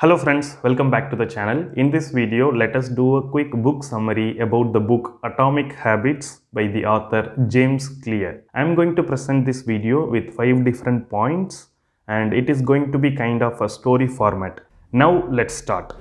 Hello friends, welcome back to the channel. In this video, let us do a quick book summary about the book Atomic Habits by the author James Clear. I am going to present this video with 5 different points and it is going to be kind of a story format. Now let's start.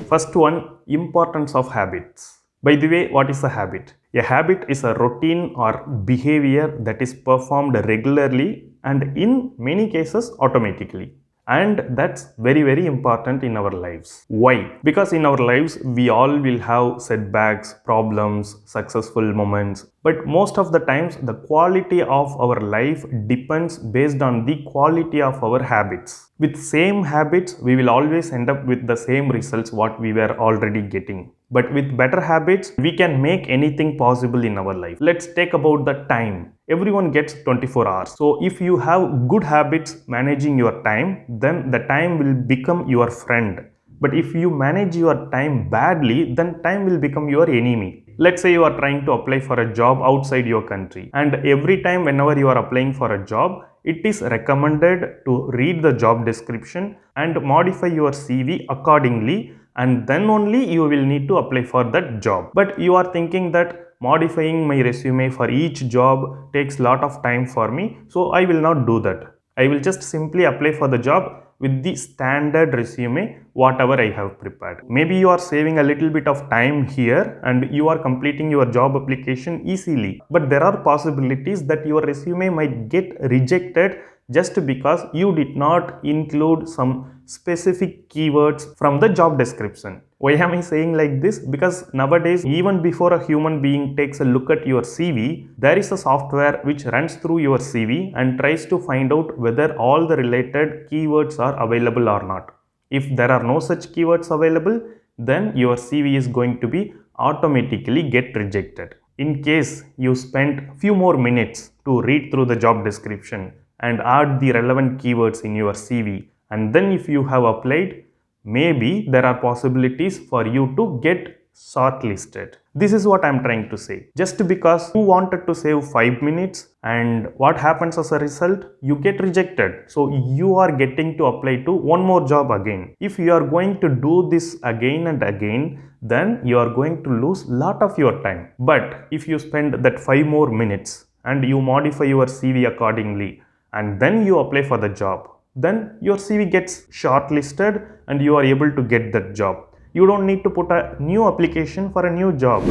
First one, importance of habits. By the way, what is a habit? A habit is a routine or behavior that is performed regularly and in many cases automatically. And that's very important in our lives. Why? Because in our lives we all will have setbacks, problems, successful moments, but most of the times the quality of our life depends based on the quality of our habits. With same habits we will always end up with the same results what we were already getting. But with better habits, we can make anything possible in our life. Let's take about the time. Everyone gets 24 hours. So if you have good habits managing your time, then the time will become your friend. But if you manage your time badly, then time will become your enemy. Let's say you are trying to apply for a job outside your country, and every time whenever you are applying for a job, it is recommended to read the job description and modify your CV accordingly, and then only you will need to apply for that job. But you are thinking that modifying my resume for each job takes lot of time for me, so I will not do that. I will just simply apply for the job with the standard resume whatever I have prepared. Maybe you are saving a little bit of time here and you are completing your job application easily, but there are possibilities that your resume might get rejected just because you did not include some specific keywords from the job description. Why am I saying like this? Because nowadays, even before a human being takes a look at your CV, there is a software which runs through your CV and tries to find out whether all the related keywords are available or not. If there are no such keywords available, then your CV is going to be automatically get rejected. In case you spend few more minutes to read through the job description and add the relevant keywords in your CV, and then if you have applied, maybe there are possibilities for you to get shortlisted. This is what I am trying to say. Just because you wanted to save 5 minutes and what happens as a result, you get rejected. So you are getting to apply to one more job again. If you are going to do this again and again, then you are going to lose lot of your time. But if you spend that 5 more minutes and you modify your CV accordingly and then you apply for the job, then your CV gets shortlisted and you are able to get that job. You don't need to put a new application for a new job.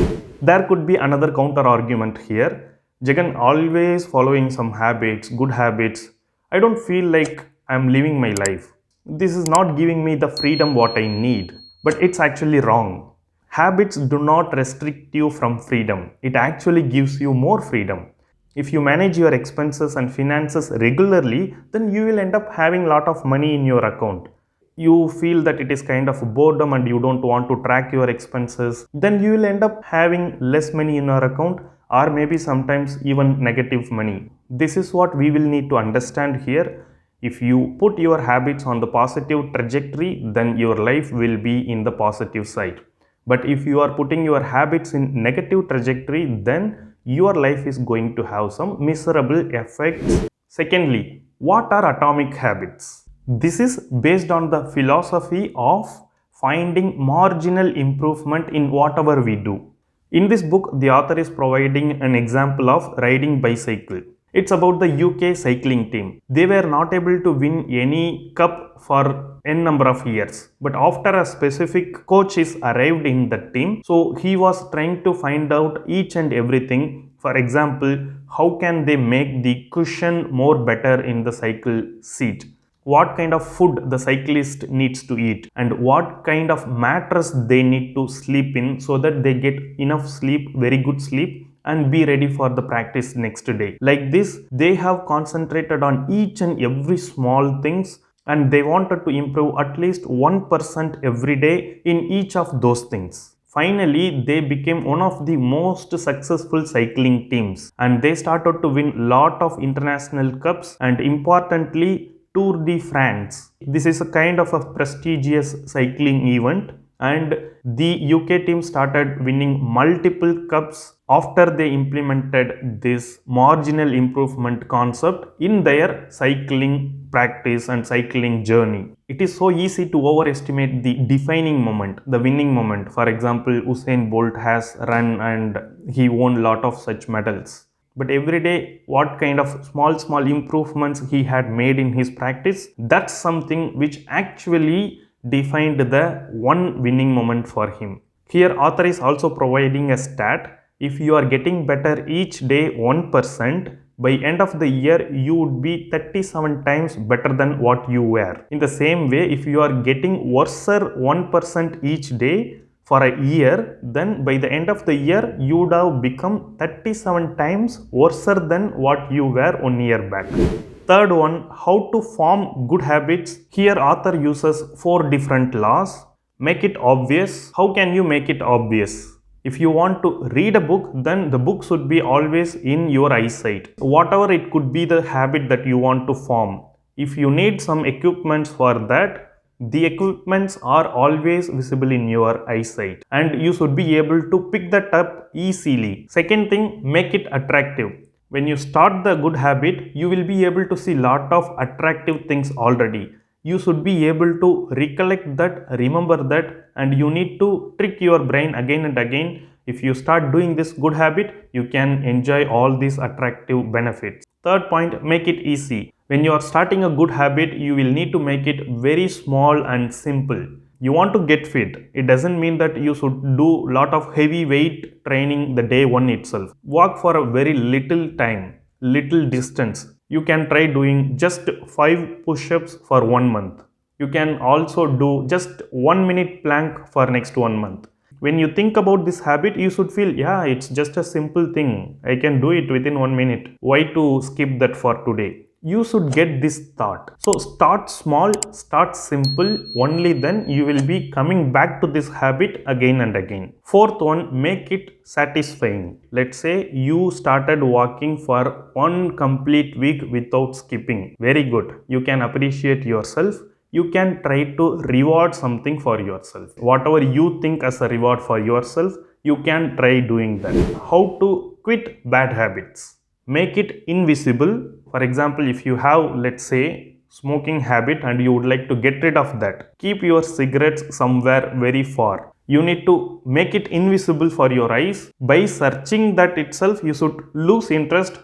There could be another counter argument here. Jagan, always following some habits, good habits. I don't feel like I'm living my life. This is not giving me the freedom what I need. But it's actually wrong. Habits do not restrict you from freedom. It actually gives you more freedom. If you manage your expenses and finances regularly, then you will end up having a lot of money in your account. You feel that it is kind of boredom and you don't want to track your expenses, then you will end up having less money in your account or maybe sometimes even negative money. This is what we will need to understand here. If you put your habits on the positive trajectory, then your life will be in the positive side. But if you are putting your habits in negative trajectory, then your life is going to have some miserable effects. Secondly, what are atomic habits? This is based on the philosophy of finding marginal improvement in whatever we do. In this book, the author is providing an example of riding bicycle. It's about the UK cycling team. They were not able to win any cup for n number of years. But after a specific coach is arrived in the team, so he was trying to find out each and everything. For example, how can they make the cushion more better in the cycle seat? What kind of food the cyclist needs to eat and what kind of mattress they need to sleep in so that they get enough sleep, very good sleep, and be ready for the practice next day. Like this, they have concentrated on each and every small things and they wanted to improve at least 1% every day in each of those things. Finally, they became one of the most successful cycling teams and they started to win lot of international cups and importantly Tour de France. This is a kind of a prestigious cycling event And the UK team started winning multiple cups after they implemented this marginal improvement concept in their cycling practice and cycling journey. It is so easy to overestimate the defining moment, the winning moment. For example, Usain Bolt has run and he won a lot of such medals. But every day, what kind of small improvements he had made in his practice, that's something which actually defined the one winning moment for him. Here, author is also providing a stat. If you are getting better each day 1%, by end of the year you would be 37 times better than what you were. In the same way, if you are getting worse 1% each day for a year, then by the end of the year you would have become 37 times worse than what you were 1 year back. Third one, how to form good habits. Here author uses 4 different laws. Make it obvious. How can you make it obvious? If you want to read a book, then the book should be always in your eyesight. Whatever it could be the habit that you want to form. If you need some equipments for that, the equipments are always visible in your eyesight and you should be able to pick that up easily. Second thing, make it attractive. When you start the good habit, you will be able to see lot of attractive things already. You should be able to recollect that, remember that, and you need to trick your brain again and again. If you start doing this good habit, you can enjoy all these attractive benefits. Third point, make it easy. When you are starting a good habit, you will need to make it very small and simple. You want to get fit. It doesn't mean that you should do lot of heavy weight training the day one itself. Walk for a very little time, little distance. You can try doing just 5 push-ups for 1 month. You can also do just 1 minute plank for next 1 month. When you think about this habit, you should feel, yeah, it's just a simple thing. I can do it within 1 minute. Why to skip that for today? You should get this thought. So start small, start simple, only then you will be coming back to this habit again and again. Fourth one, make it satisfying. Let's say you started walking for 1 complete week without skipping. Very good. You can appreciate yourself. You can try to reward something for yourself. Whatever you think as a reward for yourself, you can try doing that. How to quit bad habits? Make it invisible. For example, if you have, let's say, smoking habit and you would like to get rid of that, keep your cigarettes somewhere very far. You need to make it invisible for your eyes. By searching that itself, you should lose interest.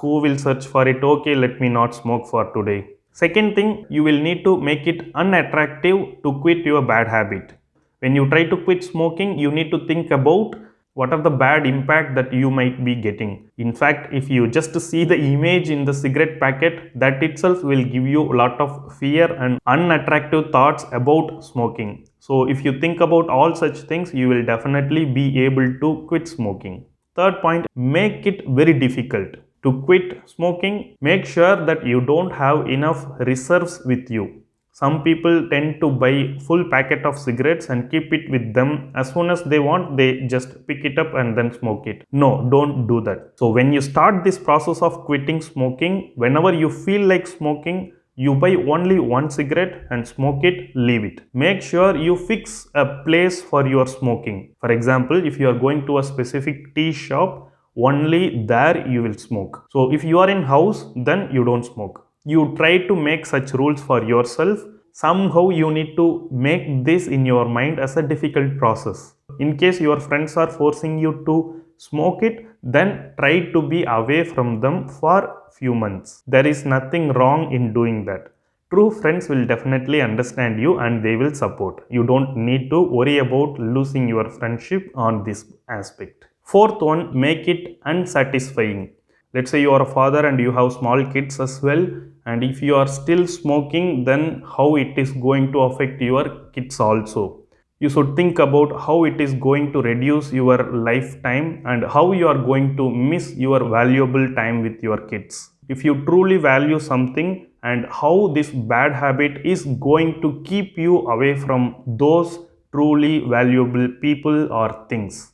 Who will search for it? Okay, let me not smoke for today. Second thing, you will need to make it unattractive to quit your bad habit. When you try to quit smoking, you need to think about what are the bad impact that you might be getting. In fact, if you just see the image in the cigarette packet, that itself will give you a lot of fear and unattractive thoughts about smoking. So if you think about all such things, you will definitely be able to quit smoking. Third point, make it very difficult. To quit smoking, make sure that you don't have enough reserves with you. Some people tend to buy full packet of cigarettes and keep it with them. As soon as they want, they just pick it up and then smoke it. No, don't do that. So when you start this process of quitting smoking, whenever you feel like smoking, you buy only one cigarette and smoke it, leave it. Make sure you fix a place for your smoking. For example, if you are going to a specific tea shop, only there you will smoke. So if you are in house, then you don't smoke. You try to make such rules for yourself. Somehow you need to make this in your mind as a difficult process. In case your friends are forcing you to smoke it, then try to be away from them for few months. There is nothing wrong in doing that. True friends will definitely understand you and they will support. You don't need to worry about losing your friendship on this aspect. Fourth one, make it unsatisfying. Let's say you are a father and you have small kids as well, and if you are still smoking, then how it is going to affect your kids also. You should think about how it is going to reduce your lifetime and how you are going to miss your valuable time with your kids. If you truly value something and how this bad habit is going to keep you away from those truly valuable people or things.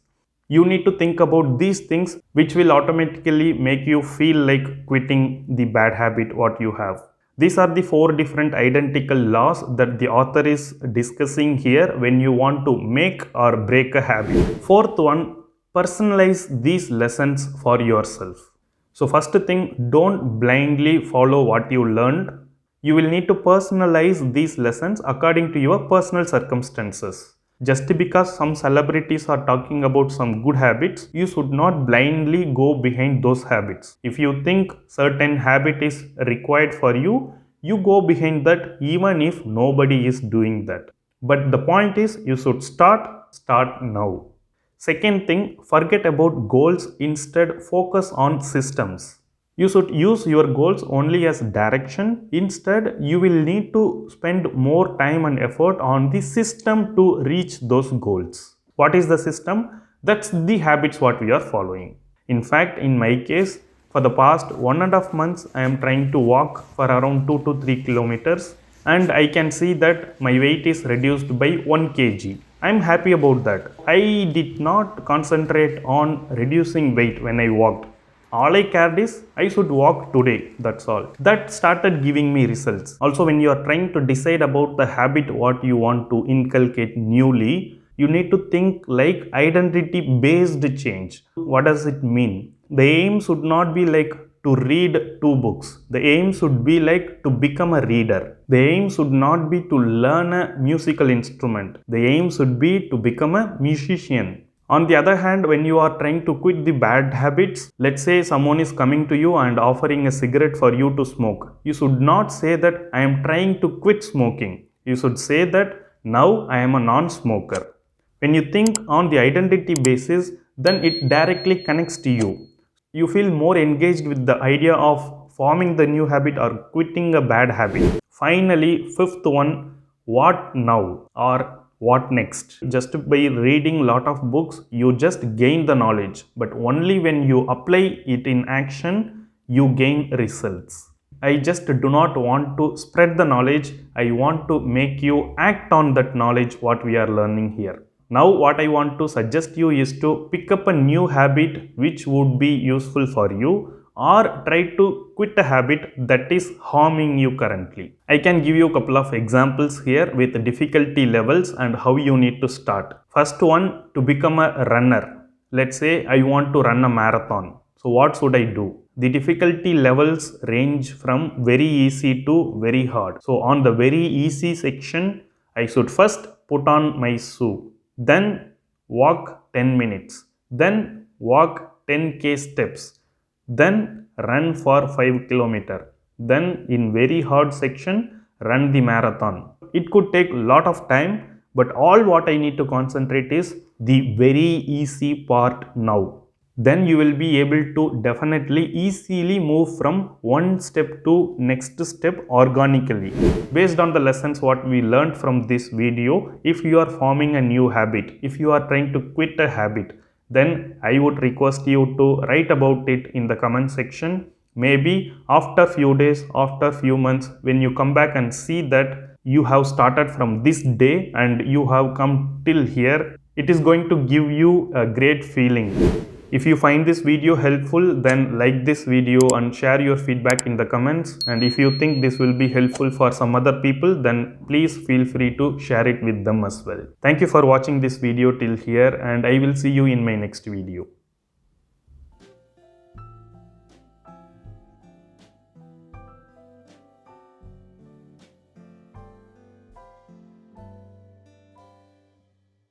You need to think about these things which will automatically make you feel like quitting the bad habit what you have. These are the 4 different identical laws that the author is discussing here when you want to make or break a habit. Fourth one, personalize these lessons for yourself. So first thing, don't blindly follow what you learned. You will need to personalize these lessons according to your personal circumstances. Just because some celebrities are talking about some good habits, you should not blindly go behind those habits. If you think certain habit is required for you, you go behind that even if nobody is doing that. But the point is, you should start now. Second thing, forget about goals, instead focus on systems. You should use your goals only as direction. Instead, you will need to spend more time and effort on the system to reach those goals. What is the system? That's the habits what we are following. In fact, in my case, for the past 1.5 months, I am trying to walk for around 2 to 3 kilometers, and I can see that my weight is reduced by 1 kg. I am happy about that. I did not concentrate on reducing weight when I walked. All I cared is I should walk today, that's all. That started giving me results. Also, when you are trying to decide about the habit what you want to inculcate newly, you need to think like identity based change. What does it mean? The aim should not be like to read 2 books. The aim should be like to become a reader. The aim should not be to learn a musical instrument. The aim should be to become a musician. On the other hand, when you are trying to quit the bad habits, let's say someone is coming to you and offering a cigarette for you to smoke. You should not say that I am trying to quit smoking. You should say that now I am a non-smoker. When you think on the identity basis, then it directly connects to you. You feel more engaged with the idea of forming the new habit or quitting a bad habit. Finally, fifth one, what now or what next? Just by reading lot of books, you just gain the knowledge, but only when you apply it in action, you gain results. I just do not want to spread the knowledge. I want to make you act on that knowledge what we are learning here. Now what I want to suggest you is to pick up a new habit which would be useful for you, or try to quit a habit that is harming you currently. I can give you a couple of examples here with difficulty levels and how you need to start. First one, to become a runner. Let's say I want to run a marathon. So what should I do? The difficulty levels range from very easy to very hard. So on the very easy section, I should first put on my shoe. Then walk 10 minutes. Then walk 10k steps. Then run for 5 kilometers. Then in very hard section, run the marathon. It could take a lot of time, but all what I need to concentrate is the very easy part now. Then you will be able to definitely easily move from one step to next step organically. Based on the lessons what we learned from this video, if you are forming a new habit, if you are trying to quit a habit, then I would request you to write about it in the comment section. Maybe after few days, after few months, when you come back and see that you have started from this day and you have come till here, it is going to give you a great feeling. If you find this video helpful, then like this video and share your feedback in the comments. And if you think this will be helpful for some other people, then please feel free to share it with them as well. Thank you for watching this video till here, and I will see you in my next video.